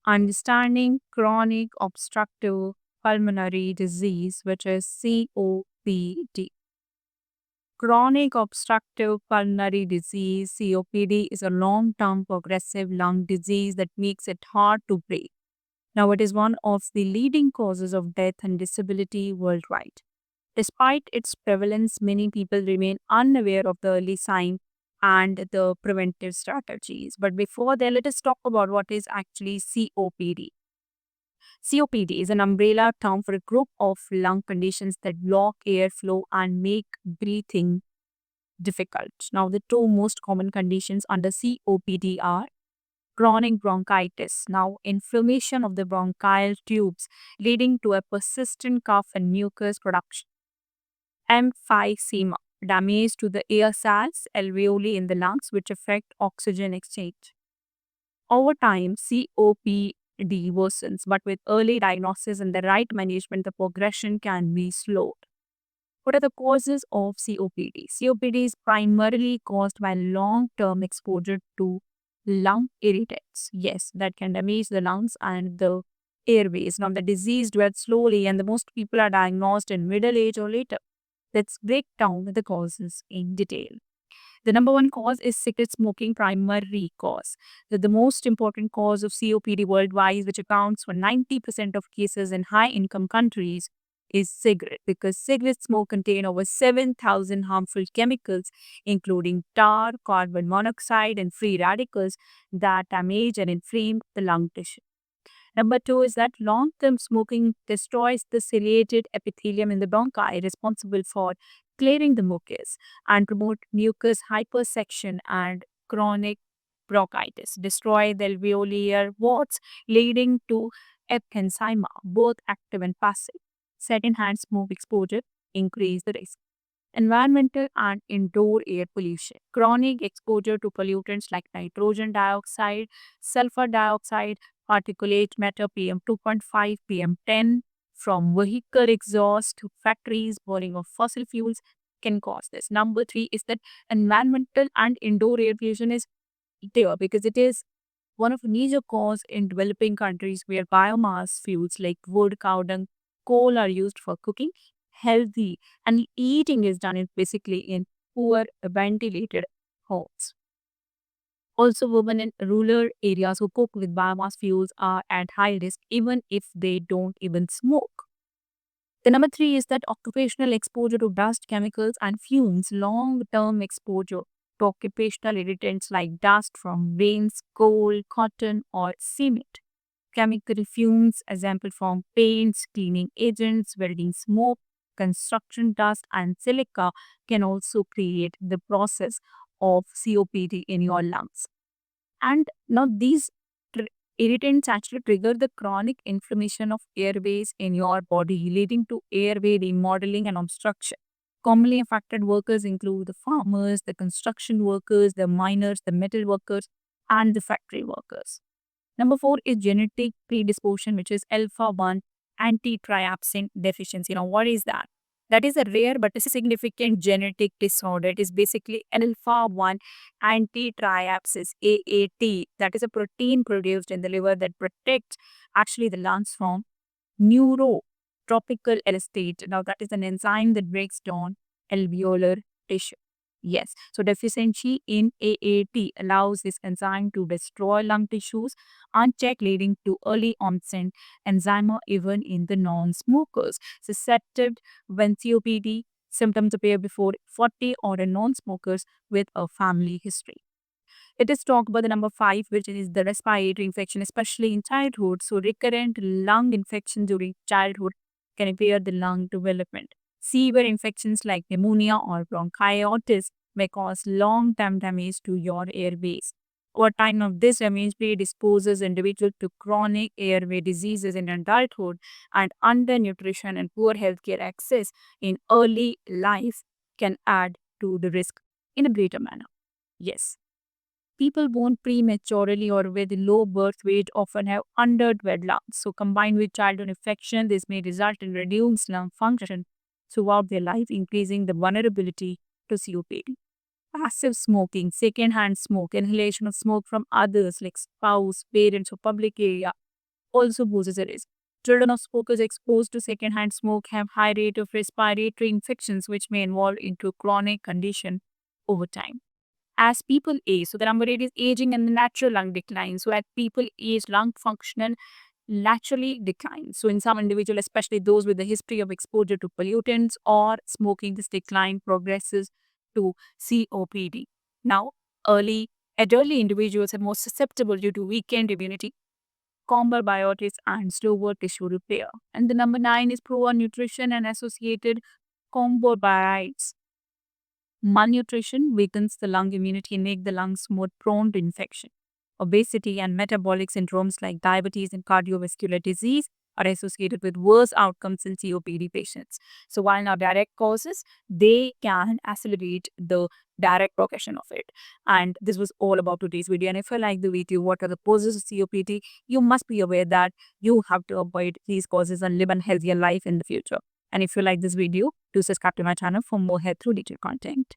understanding chronic obstructive pulmonary disease, which is COPD. Chronic obstructive pulmonary disease, COPD, is a long term progressive lung disease that makes it hard to breathe. Now, it is one of the leading causes of death and disability worldwide. Despite its prevalence, many people remain unaware of the early sign and the preventive strategies. But before that, let us talk about what is actually COPD. COPD is an umbrella term for a group of lung conditions that block airflow and make breathing difficult. Now, the two most common conditions under COPD are chronic bronchitis. Now, inflammation of the bronchial tubes leading to a persistent cough and mucus production. Emphysema, damage to the air sacs, alveoli in the lungs, which affect oxygen exchange. Over time, COPD worsens, but with early diagnosis and the right management, the progression can be slowed. What are the causes of COPD? COPD is primarily caused by long term exposure to lung irritants. Yes, that can damage the lungs and the airways. Now, the disease develops slowly, and the most people are diagnosed in middle age or later. Let's break down the causes in detail. The number one cause is cigarette smoking, primary cause. The most important cause of COPD worldwide, which accounts for 90% of cases in high income countries, is cigarette, because cigarette smoke contain over 7,000 harmful chemicals, including tar, carbon monoxide, and free radicals that damage and inflame the lung tissue. Number two is that long term smoking destroys the ciliated epithelium in the bronchi, responsible for clearing the mucus and promote mucus hypersection and chronic bronchitis, destroy the alveolar warts, leading to emphysema, both active and passive. Secondhand smoke exposure increase the risk. Environmental and indoor air pollution. Chronic exposure to pollutants like nitrogen dioxide, sulfur dioxide, particulate matter PM 2.5, PM 10 from vehicle exhaust to factories, burning of fossil fuels can cause this. Number three is that environmental and indoor air pollution is there because it is one of the major cause in developing countries where biomass fuels like wood, cow dung, coal are used for cooking. Healthy and eating is done basically in poor ventilated homes. Also, women in rural areas who cook with biomass fuels are at high risk even if they don't even smoke. The number three is that occupational exposure to dust, chemicals, and fumes, long term exposure to occupational irritants like dust from rains, coal, cotton, or cement. Chemical fumes, example from paints, cleaning agents, welding smoke, construction dust, and silica can also create the process of COPD in your lungs. And now these irritants actually trigger the chronic inflammation of airways in your body, leading to airway remodeling and obstruction. Commonly affected workers include the farmers, the construction workers, the miners, the metal workers, and the factory workers. Number four is genetic predisposition, which is alpha 1 antitriapsin deficiency. Now, what is that? That is a rare but a significant genetic disorder. It is basically alpha 1 antitriapsis, AAT. That is a protein produced in the liver that protects actually the lungs from neurotropical elastase. Now, that is an enzyme that breaks down alveolar tissue. Yes, so deficiency in AAT allows this enzyme to destroy lung tissues unchecked, leading to early onset enzyme even in the non-smokers. Susceptible when COPD symptoms appear before 40 or in non-smokers with a family history. Let us talk about the number five, which is the respiratory infection, especially in childhood. So, recurrent lung infection during childhood can impair the lung development. Severe infections like pneumonia or bronchitis may cause long-term damage to your airways. Over time of this damage predisposes individual to chronic airway diseases in adulthood, and undernutrition and poor healthcare access in early life can add to the risk in a greater manner. Yes. People born prematurely or with low birth weight often have underdeveloped lungs. So, combined with childhood infection, this may result in reduced lung function throughout their life, increasing the vulnerability to COPD. Passive smoking, secondhand smoke, inhalation of smoke from others like spouse, parents, or public area also poses a risk. Children of smokers exposed to secondhand smoke have high rate of respiratory infections, which may evolve into chronic condition over time. As people age, so the number eight is aging and the natural lung decline. So as people age, lung function naturally declines. So in some individuals, especially those with a history of exposure to pollutants or smoking, this decline progresses to COPD. Now, elderly individuals are more susceptible due to weakened immunity, comorbidities, and slower tissue repair. And the number nine is poor nutrition and associated comorbidities. Malnutrition weakens the lung immunity and make the lungs more prone to infection. Obesity and metabolic syndromes like diabetes and cardiovascular disease are associated with worse outcomes in COPD patients. So while not direct causes, they can accelerate the direct progression of it. And this was all about today's video. And if you like the video, what are the causes of COPD, you must be aware that you have to avoid these causes and live a healthier life in the future. And if you like this video, do subscribe to my channel for more health related content.